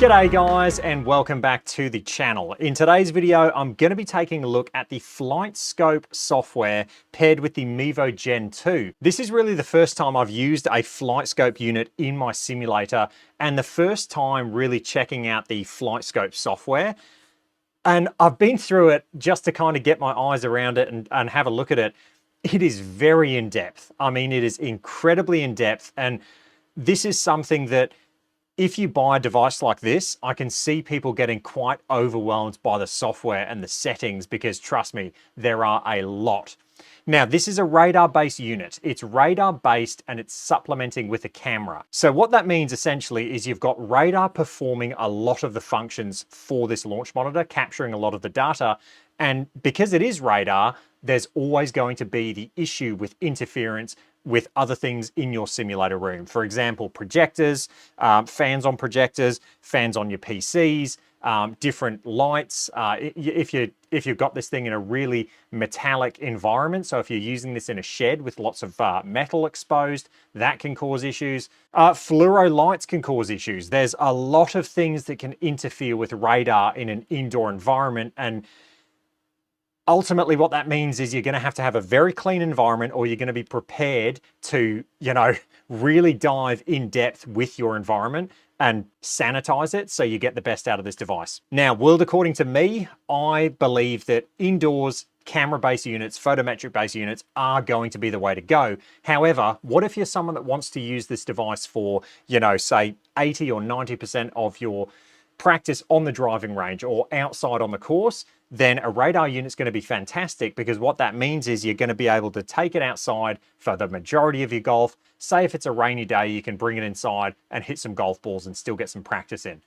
G'day guys, and welcome back to the channel. In today's video, I'm going to be taking a look at the FlightScope software paired with the Mevo Gen2. This is really the first time I've used a FlightScope unit in my simulator and the first time really checking out the FlightScope software. And I've been through it just to kind of get my eyes around it and have a look at it. It is very in-depth. I mean, it is incredibly in-depth, and this is something that if you buy a device like this, I can see people getting quite overwhelmed by the software and the settings because trust me, there are a lot. Now, this is a radar-based unit. It's radar-based and it's supplementing with a camera. So what that means essentially is you've got radar performing a lot of the functions for this launch monitor, capturing a lot of the data. And because it is radar, there's always going to be the issue with interference with other things in your simulator room. For example, projectors, fans on projectors, fans on your PCs, different lights. If you've got this thing in a really metallic environment, so if you're using this in a shed with lots of metal exposed, that can cause issues. Fluoro lights can cause issues. There's a lot of things that can interfere with radar in an indoor environment, and ultimately what that means is you're going to have a very clean environment, or you're going to be prepared to, really dive in depth with your environment and sanitize it so you get the best out of this device. Now, world according to me, I believe that indoors camera-based units, photometric-based units are going to be the way to go. However, what if you're someone that wants to use this device for, say 80 or 90% of your practice on the driving range or outside on the course? Then a radar unit is going to be fantastic, because what that means is you're going to be able to take it outside for the majority of your golf. Say if it's a rainy day, you can bring it inside and hit some golf balls and still get some practice in.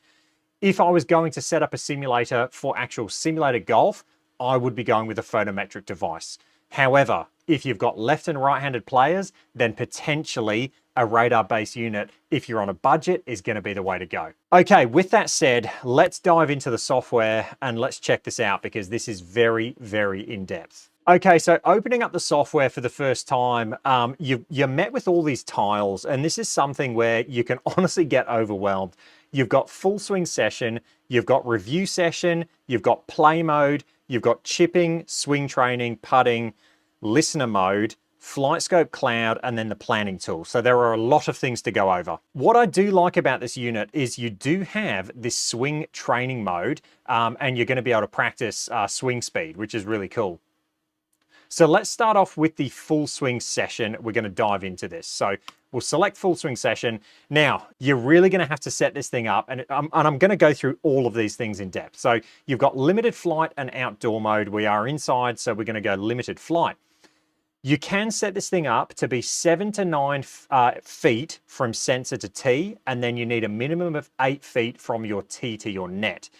If I was going to set up a simulator for actual simulated golf, I would be going with a photometric device. However, if you've got left and right-handed players, then potentially a radar-based unit, if you're on a budget, is going to be the way to go. Okay, with that said, let's dive into the software and let's check this out, because this is very, very in-depth. Okay, so opening up the software for the first time, you're met with all these tiles, and this is something where you can honestly get overwhelmed. You've got full swing session, you've got review session, you've got play mode, you've got chipping, swing training, putting, listener mode, FlightScope Cloud, and then the planning tool. So there are a lot of things to go over. What I do like about this unit is you do have this swing training mode, and you're going to be able to practice swing speed, which is really cool. So let's start off with the full swing session. We're going to dive into this. So we'll select full swing session. Now, you're really going to have to set this thing up, and I'm going to go through all of these things in depth. So you've got limited flight and outdoor mode. We are inside, so we're going to go limited flight. You can set this thing up to be 7 to 9 feet from sensor to tee, and then you need a minimum of 8 feet from your tee to your net.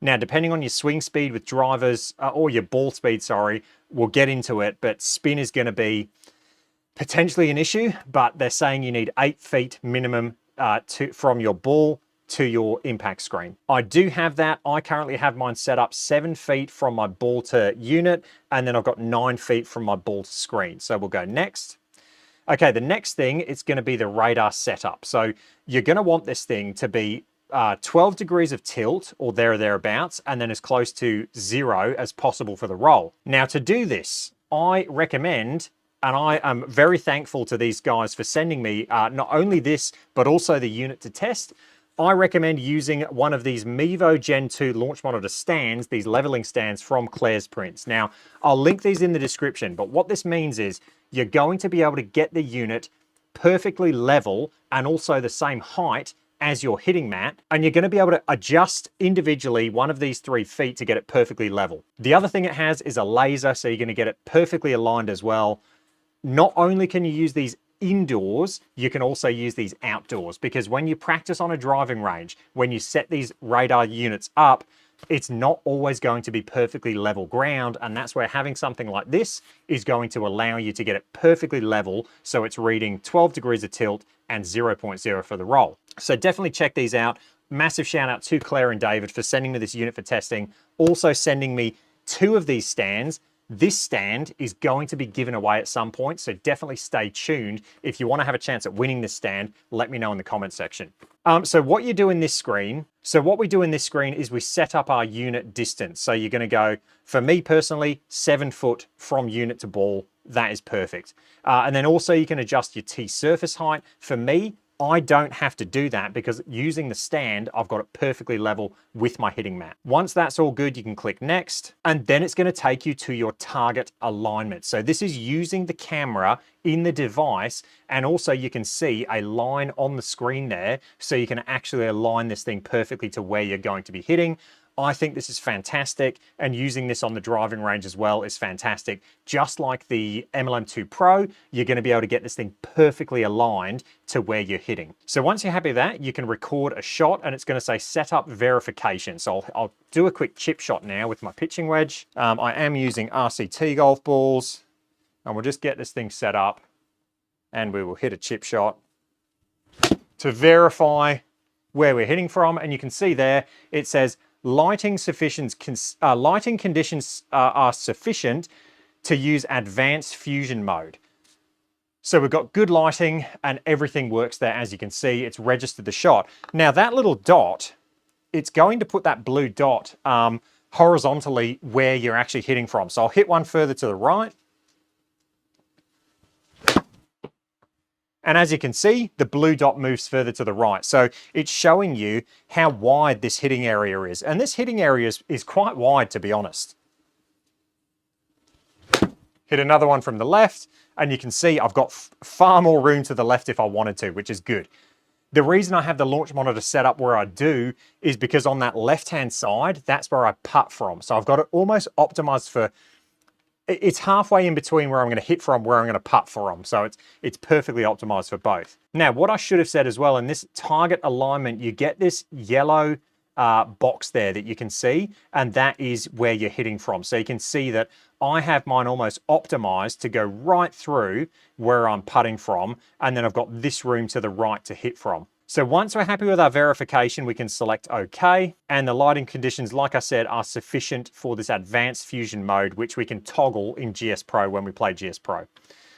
Now, depending on your swing speed with drivers, or your ball speed, sorry, we'll get into it, but spin is going to be potentially an issue, but they're saying you need 8 feet minimum from your ball to your impact screen. I do have that. I currently have mine set up 7 feet from my ball to unit, and then I've got 9 feet from my ball to screen. So we'll go next. Okay, the next thing, it's going to be the radar setup. So you're going to want this thing to be 12 degrees of tilt or thereabouts, and then as close to 0 as possible for the roll. Now, to do this, I recommend, and I am very thankful to these guys for sending me not only this, but also the unit to test. I recommend using one of these Mevo Gen2 launch monitor stands, these leveling stands from Claire's Prints. Now, I'll link these in the description, but what this means is you're going to be able to get the unit perfectly level and also the same height as your hitting mat, and you're going to be able to adjust individually one of these 3 feet to get it perfectly level. The other thing it has is a laser, so you're going to get it perfectly aligned as well. Not only can you use these indoors, you can also use these outdoors, because when you practice on a driving range, when you set these radar units up, it's not always going to be perfectly level ground, and that's where having something like this is going to allow you to get it perfectly level, so it's reading 12 degrees of tilt and 0.0 for the roll. So definitely check these out. Massive shout out to Claire and David for sending me this unit for testing, also sending me 2 of these stands This stand is going to be given away at some point, so definitely stay tuned. If you want to have a chance at winning this stand, let me know in the comment section. So what we do in this screen is we set up our unit distance. So you're going to go, for me personally, 7 foot from unit to ball. That is perfect. And then also you can adjust your tee surface height. For me, I don't have to do that because using the stand, I've got it perfectly level with my hitting mat. Once that's all good, you can click next, and then it's going to take you to your target alignment. So this is using the camera in the device, and also you can see a line on the screen there, so you can actually align this thing perfectly to where you're going to be hitting. I think this is fantastic, and using this on the driving range as well is fantastic. Just like the MLM2 Pro, you're going to be able to get this thing perfectly aligned to where you're hitting. So once you're happy with that, you can record a shot, and it's going to say setup verification. So I'll do a quick chip shot now with my pitching wedge. I am using RCT golf balls, and we'll just get this thing set up, and we will hit a chip shot to verify where we're hitting from. And you can see there, it says lighting conditions are sufficient to use advanced fusion mode. So we've got good lighting and everything works there. As you can see, it's registered the shot. Now that little dot, it's going to put that blue dot horizontally where you're actually hitting from. So I'll hit one further to the right. And as you can see, the blue dot moves further to the right. So it's showing you how wide this hitting area is. And this hitting area is quite wide, to be honest. Hit another one from the left, and you can see I've got far more room to the left if I wanted to, which is good. The reason I have the launch monitor set up where I do is because on that left-hand side, that's where I putt from. So I've got it almost optimized for, it's halfway in between where I'm going to hit from, where I'm going to putt from. So it's perfectly optimized for both. Now, what I should have said as well, in this target alignment, you get this yellow box there that you can see, and that is where you're hitting from. So you can see that I have mine almost optimized to go right through where I'm putting from, and then I've got this room to the right to hit from. So once we're happy with our verification, we can select OK, and the lighting conditions, like I said, are sufficient for this advanced fusion mode, which we can toggle in GS Pro when we play GS Pro.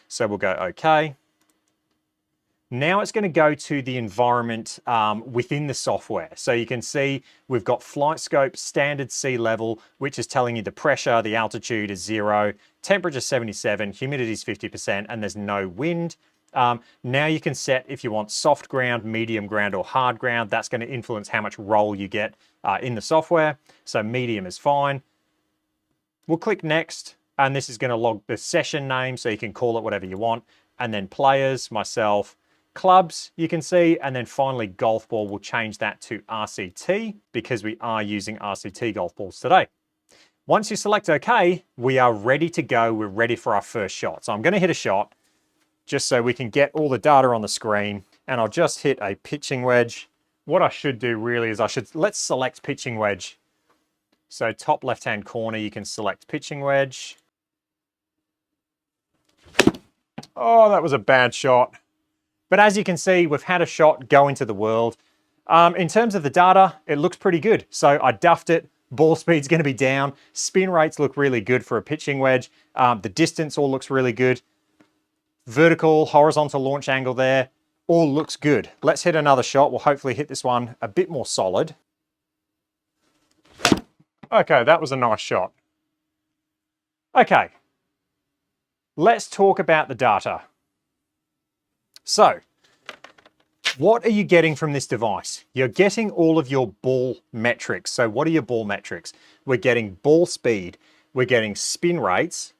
So we'll go OK. Now it's going to go to the environment within the software. So you can see we've got FlightScope standard sea level, which is telling you the pressure, the altitude is 0, temperature 77, humidity is 50%, and there's no wind. Now you can set if you want soft ground, medium ground, or hard ground. That's going to influence how much roll you get in the software. So medium is fine. We'll click next, and this is going to log the session name, so you can call it whatever you want. And then players, myself, clubs, you can see, and then finally golf ball. We'll change that to RCT because we are using RCT golf balls today. Once you select OK, we are ready to go. We're ready for our first shot. So I'm going to hit a shot just so we can get all the data on the screen, and I'll just hit a pitching wedge. What I should do really is let's select pitching wedge. So top left-hand corner, you can select pitching wedge. Oh, that was a bad shot. But as you can see, we've had a shot go into the world. In terms of the data, it looks pretty good. So I duffed it. Ball speed's going to be down. Spin rates look really good for a pitching wedge. The distance all looks really good. Vertical, horizontal launch angle there, all looks good. Let's hit another shot. We'll hopefully hit this one a bit more solid. Okay, that was a nice shot. Okay, let's talk about the data. So, what are you getting from this device? You're getting all of your ball metrics. So what are your ball metrics? We're getting ball speed, we're getting spin rates,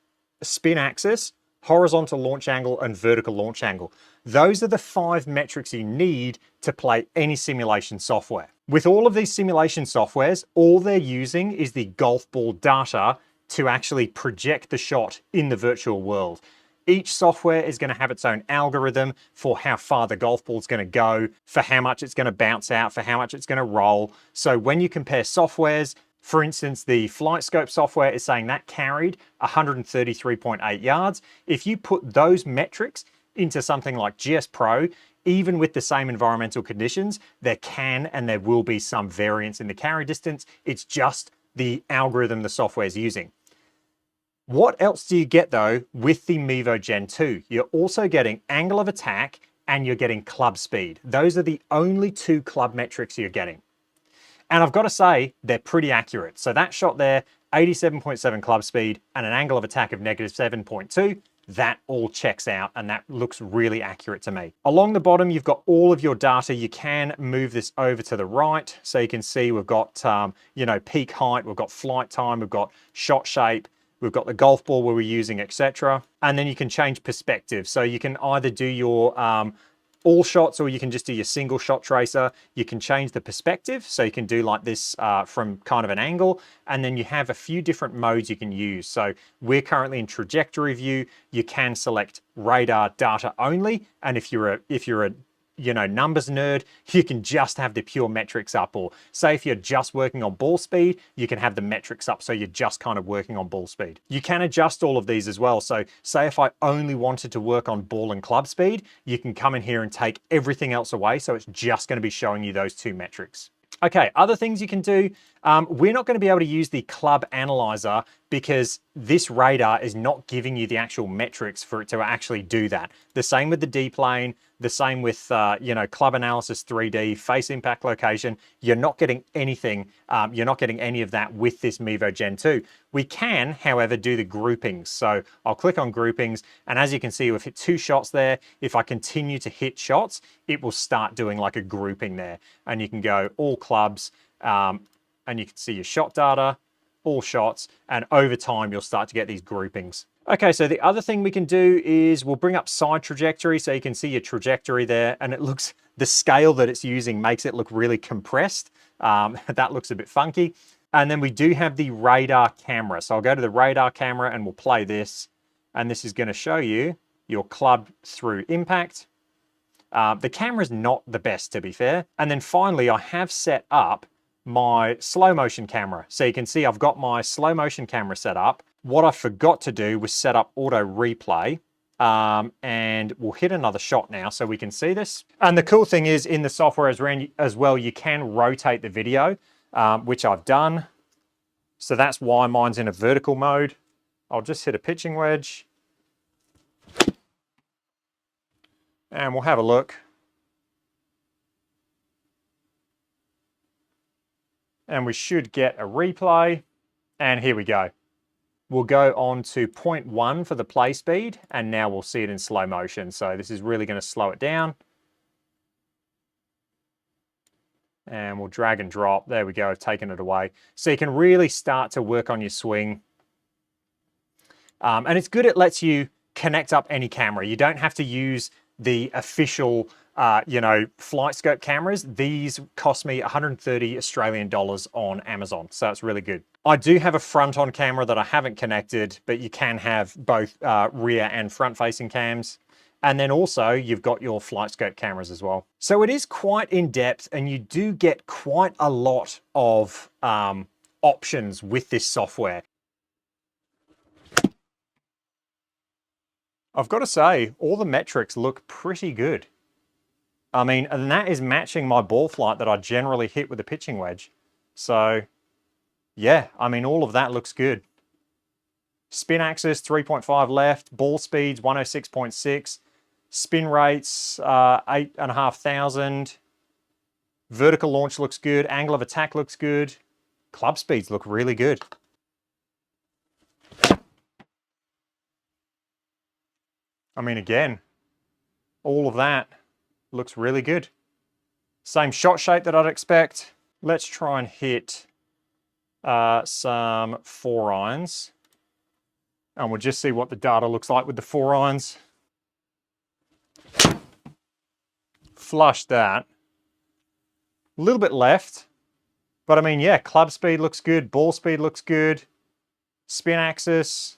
spin axis, horizontal launch angle, and vertical launch angle. Those are the 5 metrics you need to play any simulation software. With all of these simulation softwares, all they're using is the golf ball data to actually project the shot in the virtual world. Each software is going to have its own algorithm for how far the golf ball is going to go, for how much it's going to bounce out, for how much it's going to roll. So when you compare softwares, for instance, the FlightScope software is saying that carried 133.8 yards. If you put those metrics into something like GS Pro, even with the same environmental conditions, there can and there will be some variance in the carry distance. It's just the algorithm the software is using. What else do you get though with the Mevo Gen 2? You're also getting angle of attack and you're getting club speed. Those are the only two club metrics you're getting. And I've got to say, they're pretty accurate. So that shot there, 87.7 club speed and an angle of attack of -7.2, that all checks out and that looks really accurate to me. Along the bottom, you've got all of your data. You can move this over to the right. So you can see we've got, peak height, we've got flight time, we've got shot shape, we've got the golf ball we were using, etc. And then you can change perspective. So you can either do your all shots or you can just do your single shot tracer. You can change the perspective. So you can do like this from kind of an angle. And then you have a few different modes you can use. So we're currently in trajectory view. You can select radar data only. And if you're a numbers nerd, you can just have the pure metrics up. Or say if you're just working on ball speed, you can have the metrics up so you're just kind of working on ball speed. You can adjust all of these as well. So say if I only wanted to work on ball and club speed, you can come in here and take everything else away. So it's just going to be showing you those two metrics. Okay, other things you can do. We're not going to be able to use the club analyzer because this radar is not giving you the actual metrics for it to actually do that. The same with the D-plane, the same with, club analysis 3D, face impact location. You're not getting anything. You're not getting any of that with this Mevo Gen 2. We can, however, do the groupings. So I'll click on groupings. And as you can see, we've hit 2 shots there. If I continue to hit shots, it will start doing like a grouping there. And you can go all clubs, and you can see your shot data, all shots, and over time, you'll start to get these groupings. Okay, so the other thing we can do is we'll bring up side trajectory so you can see your trajectory there, and it looks, the scale that it's using makes it look really compressed. That looks a bit funky. And then we do have the radar camera. So I'll go to the radar camera and we'll play this. And this is going to show you your club through impact. The camera's not the best, to be fair. And then finally, I have set up my slow motion camera. So you can see I've got my slow motion camera set up. What I forgot to do was set up auto replay. And we'll hit another shot now so we can see this. And the cool thing is in the software as well, you can rotate the video, which I've done. So that's why mine's in a vertical mode. I'll just hit a pitching wedge. And we'll have a look. And we should get a replay. And here we go. We'll go on to 0.1 for the play speed, and now we'll see it in slow motion. So this is really going to slow it down. And we'll drag and drop. There we go, I've taken it away. So you can really start to work on your swing. And it's good, it lets you connect up any camera. You don't have to use the official FlightScope cameras. These cost me 130 Australian dollars on Amazon, so it's really good. I do have a front-on camera that I haven't connected, but you can have both rear and front-facing cams. And then also you've got your FlightScope cameras as well. So it is quite in-depth, and you do get quite a lot of options with this software. I've got to say, all the metrics look pretty good. I mean, and that is matching my ball flight that I generally hit with a pitching wedge. So yeah, I mean, all of that looks good. Spin axis, 3.5 left, ball speeds, 106.6, spin rates, 8,500. Vertical launch looks good, angle of attack looks good, club speeds look really good. I mean, again, all of that looks really good. Same shot shape that I'd expect. Let's try and hit some 4-irons. And we'll just see what the data looks like with the 4-irons. Flush that. A little bit left. But I mean, yeah, club speed looks good. Ball speed looks good. Spin axis.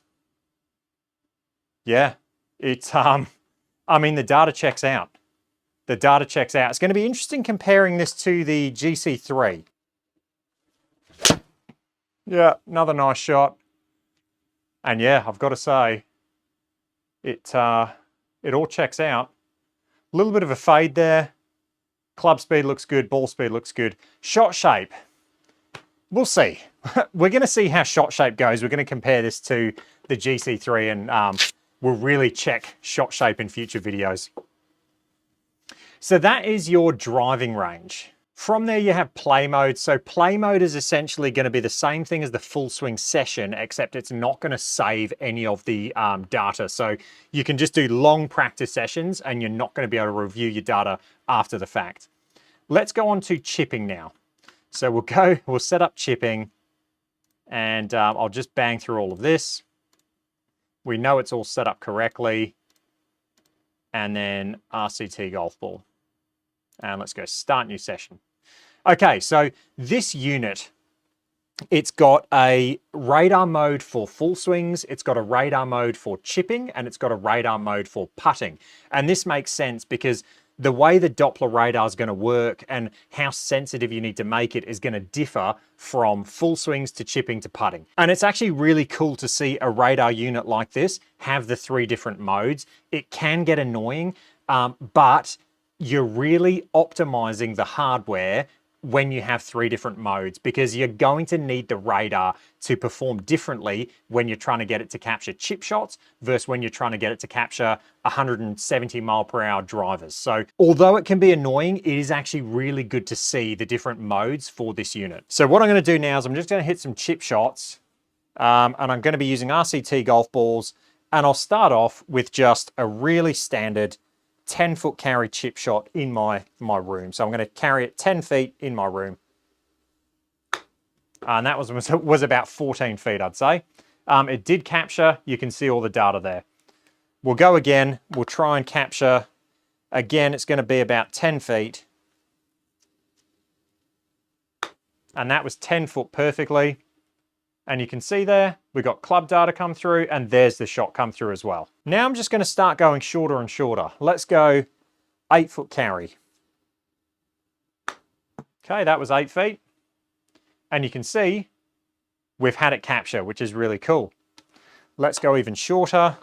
Yeah, it's, I mean, the data checks out. The data checks out. It's going to be interesting comparing this to the GC3. Yeah, another nice shot. And yeah, I've got to say, it all checks out. A little bit of a fade there. Club speed looks good. Ball speed looks good. Shot shape. We'll see. We're going to see how shot shape goes. We're going to compare this to the GC3 and will really check shot shape in future videos. So that is your driving range. From there you have play mode. So play mode is essentially going to be the same thing as the full swing session, except it's not going to save any of the data. So you can just do long practice sessions and you're not going to be able to review your data after the fact. Let's go on to chipping now. So we'll set up chipping, and I'll just bang through all of this. We know it's all set up correctly. And then RCT golf ball. And let's go start new session. Okay, so this unit, it's got a radar mode for full swings, it's got a radar mode for chipping, and it's got a radar mode for putting. And this makes sense because the way the Doppler radar is going to work and how sensitive you need to make it is going to differ from full swings to chipping to putting. And it's actually really cool to see a radar unit like this have the 3 different modes. It can get annoying, but you're really optimizing the hardware when you have 3 different modes, because you're going to need the radar to perform differently when you're trying to get it to capture chip shots versus when you're trying to get it to capture 170 mile per hour drivers. So although it can be annoying, it is actually really good to see the different modes for this unit. So what I'm going to do now is I'm just going to hit some chip shots, and I'm going to be using RCT golf balls, and I'll start off with just a really standard 10-foot carry chip shot in my room. So I'm going to carry it 10 feet in my room. And that was about 14 feet, I'd say. It did capture. You can see all the data there. We'll go again. We'll try and capture. Again, it's going to be about 10 feet. And that was 10 foot perfectly. And you can see there, we got club data come through, and there's the shot come through as well. Now I'm just going to start going shorter and shorter. Let's go 8-foot carry. Okay, that was 8 feet. And you can see we've had it capture, which is really cool. Let's go even shorter.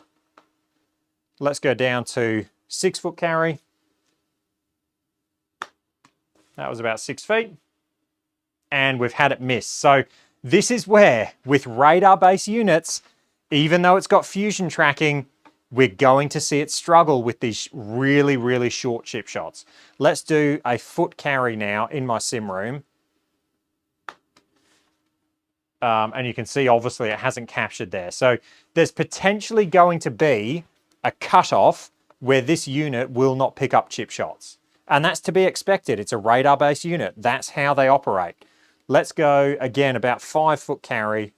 Let's go down to 6-foot carry. That was about 6 feet. And we've had it miss. So this is where, with radar-based units, even though it's got fusion tracking, we're going to see it struggle with these really, really short chip shots. Let's do a foot carry now in my sim room. And you can see, obviously, it hasn't captured there. So there's potentially going to be a cutoff where this unit will not pick up chip shots. And that's to be expected. It's a radar-based unit. That's how they operate. Let's go, again, about 5-foot carry.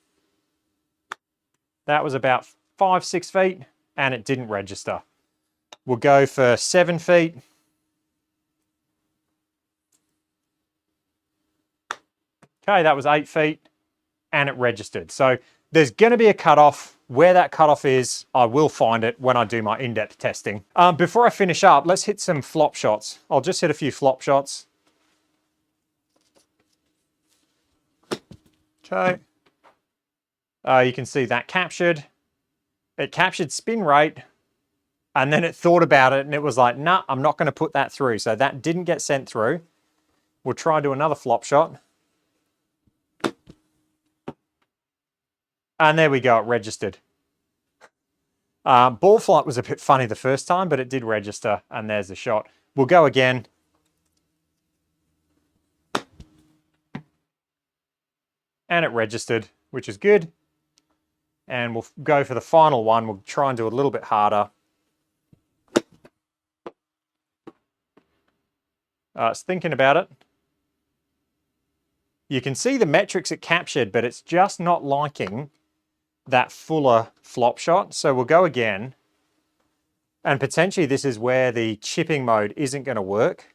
That was about 5-6 feet, and it didn't register. We'll go for 7 feet. Okay, that was 8 feet, and it registered. So there's going to be a cutoff. Where that cutoff is, I will find it when I do my in-depth testing. Before I finish up, let's hit some flop shots. I'll just hit a few flop shots. Okay. You can see that captured. It captured spin rate, and then it thought about it, and it was like, nah, I'm not going to put that through. So that didn't get sent through. We'll try and do another flop shot. And there we go, it registered. Ball flight was a bit funny the first time, but it did register, and there's the shot. We'll go again. And it registered, which is good. And we'll go for the final one. We'll try and do it a little bit harder. It's thinking about it. You can see the metrics it captured, but it's just not liking that fuller flop shot. So we'll go again. And potentially this is where the chipping mode isn't going to work.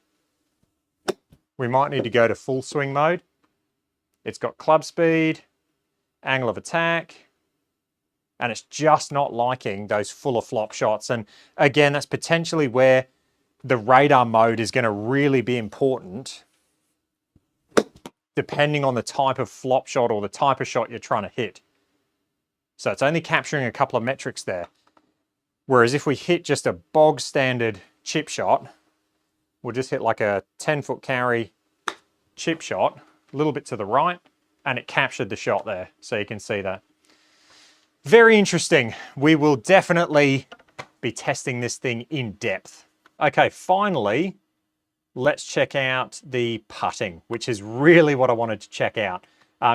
We might need to go to full swing mode. It's got club speed, angle of attack, and it's just not liking those fuller flop shots. And again, that's potentially where the radar mode is going to really be important, depending on the type of flop shot or the type of shot you're trying to hit. So it's only capturing a couple of metrics there. Whereas if we hit just a bog standard chip shot, we'll just hit like a 10-foot carry chip shot, a little bit to the right, and it captured the shot there. So you can see that. Very interesting. We will definitely be testing this thing in depth. Okay, finally, let's check out the putting, which is really what I wanted to check out.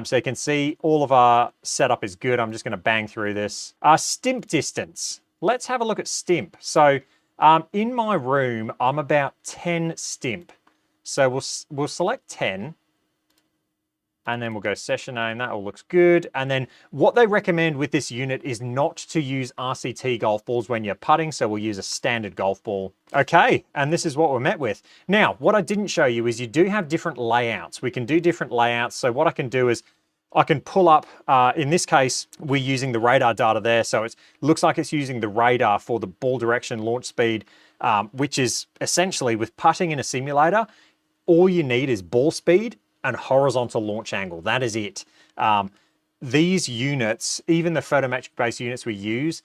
So you can see all of our setup is good. I'm just going to bang through this. Stimp distance. Let's have a look at stimp. So in my room, I'm about 10 stimp. So we'll select 10. And then we'll go session name, that all looks good. And then what they recommend with this unit is not to use RCT golf balls when you're putting, so we'll use a standard golf ball. Okay, and this is what we're met with. Now, what I didn't show you is you do have different layouts. We can do different layouts. So what I can do is I can pull up, in this case, we're using the radar data there. So it looks like it's using the radar for the ball direction, launch speed, which is essentially with putting in a simulator, all you need is ball speed and horizontal launch angle. That is it. These units, even the photometric based units we use,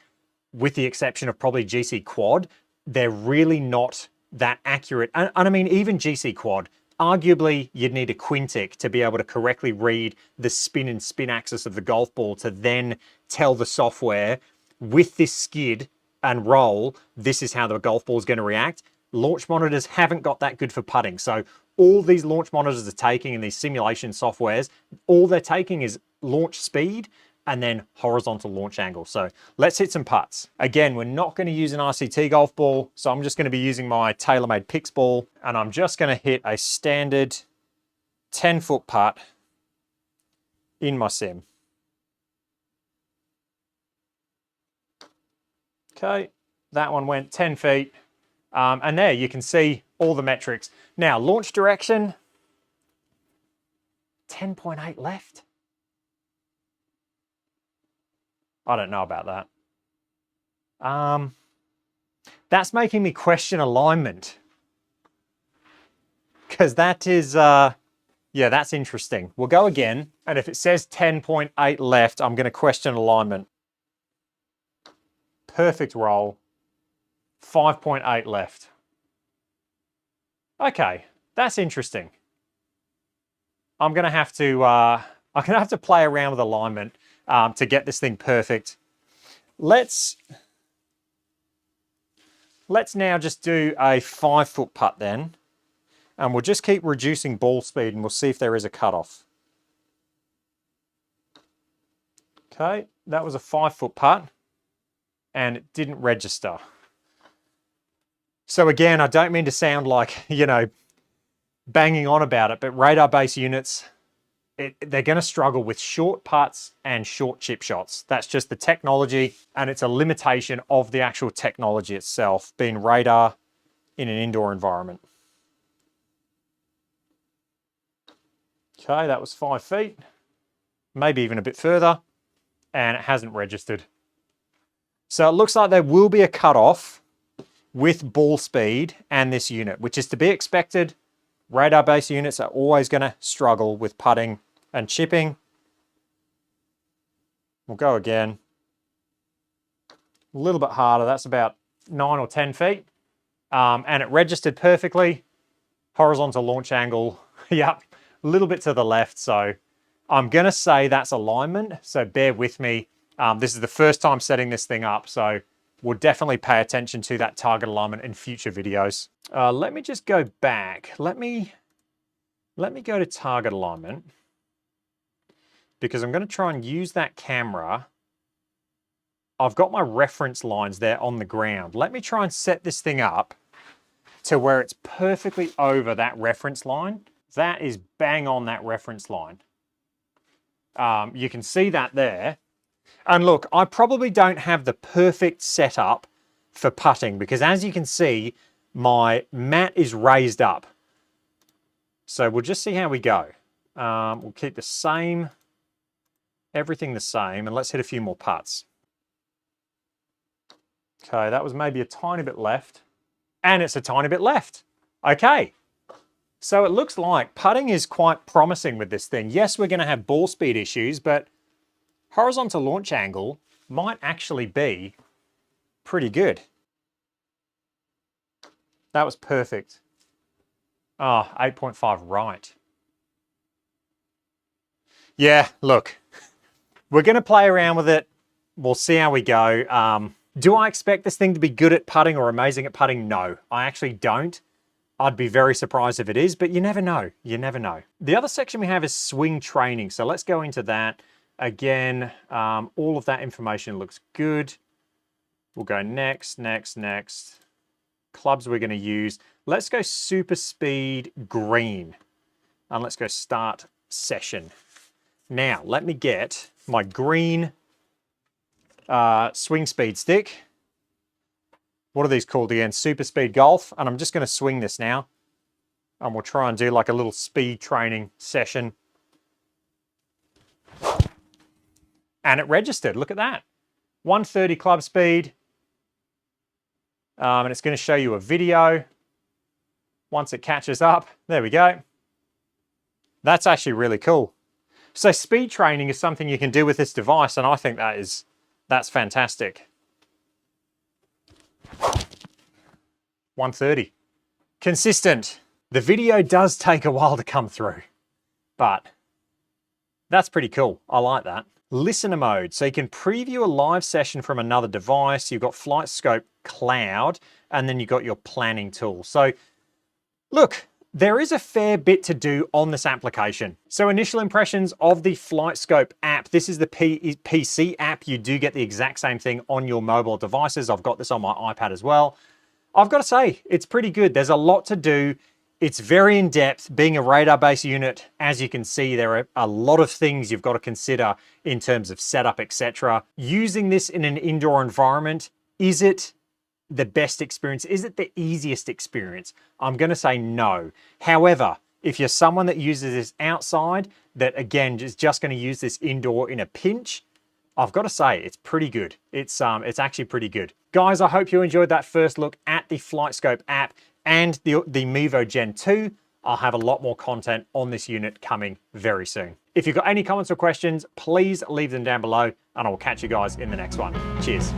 with the exception of probably GC Quad, they're really not that accurate. And I mean, even GC Quad, arguably you'd need a Quintic to be able to correctly read the spin and spin axis of the golf ball to then tell the software with this skid and roll, this is how the golf ball is going to react. Launch monitors haven't got that good for putting. So all these launch monitors are taking in these simulation softwares, all they're taking is launch speed and then horizontal launch angle. So let's hit some putts. Again, we're not going to use an RCT golf ball, so I'm just going to be using my TaylorMade Pix ball, and I'm just going to hit a standard 10-foot putt in my sim. Okay, that one went 10 feet. And there you can see all the metrics. Now, launch direction, 10.8 left. I don't know about that. That's making me question alignment. Because that is, yeah, that's interesting. We'll go again. And if it says 10.8 left, I'm going to question alignment. Perfect roll. 5.8 left. Okay, that's interesting. I'm gonna have to play around with alignment to get this thing perfect. Let's now just do a 5-foot putt then, and we'll just keep reducing ball speed and we'll see if there is a cutoff. Okay, that was a 5-foot putt and it didn't register. So again, I don't mean to sound like, you know, banging on about it, but radar-based units, they're going to struggle with short putts and short chip shots. That's just the technology, and it's a limitation of the actual technology itself, being radar in an indoor environment. Okay, that was 5 feet, maybe even a bit further, and it hasn't registered. So it looks like there will be a cutoff with ball speed and this unit, which is to be expected. Radar-based units are always going to struggle with putting and chipping. We'll go again. A little bit harder. That's about 9 or 10 feet. And it registered perfectly. Horizontal launch angle. Yep, a little bit to the left. So I'm going to say that's alignment. So bear with me. This is the first time setting this thing up. So we'll definitely pay attention to that target alignment in future videos. Let me just go back. Let me go to target alignment, because I'm going to try and use that camera. I've got my reference lines there on the ground. Let me try and set this thing up to where it's perfectly over that reference line. That is bang on that reference line. You can see that there. And look, I probably don't have the perfect setup for putting, because as you can see, my mat is raised up. So we'll just see how we go. We'll keep the same, everything the same, and let's hit a few more putts. Okay, that was maybe a tiny bit left, and it's a tiny bit left. Okay, so it looks like putting is quite promising with this thing. Yes, we're going to have ball speed issues, but horizontal launch angle might actually be pretty good. That was perfect. Oh, 8.5 right. Yeah, look, we're going to play around with it. we'll see how we go. Do I expect this thing to be good at putting or amazing at putting? No, I actually don't. I'd be very surprised if it is, but you never know. You never know. The other section we have is swing training. So let's go into that. Again, all of that information looks good. We'll go next, next, next. Clubs we're going to use. Let's go super speed green. And let's go start session. Now, let me get my green swing speed stick. What are these called again? Super speed golf. And I'm just going to swing this now. And we'll try and do like a little speed training session. And it registered. Look at that. 130 club speed. And it's going to show you a video once it catches up. There we go. That's actually really cool. So speed training is something you can do with this device, and I think that's fantastic. 130. Consistent. The video does take a while to come through, but that's pretty cool. I like that. Listener mode. So you can preview a live session from another device. You've got FlightScope Cloud, and then you've got your planning tool. So look, there is a fair bit to do on this application. So initial impressions of the FlightScope app. This is the PC app. You do get the exact same thing on your mobile devices. I've got this on my iPad as well. I've got to say, it's pretty good. There's a lot to do. It's very in-depth. Being a radar-based unit, as you can see, there are a lot of things you've got to consider in terms of setup, etc. Using this in an indoor environment, is it the best experience? Is it the easiest experience? I'm going to say no. However, if you're someone that uses this outside, that again is just going to use this indoor in a pinch, I've got to say it's pretty good. It's actually pretty good. Guys, I hope you enjoyed that first look at the FlightScope app and the Mevo Gen2. I'll have a lot more content on this unit coming very soon. If you've got any comments or questions, please leave them down below, and I will catch you guys in the next one. Cheers.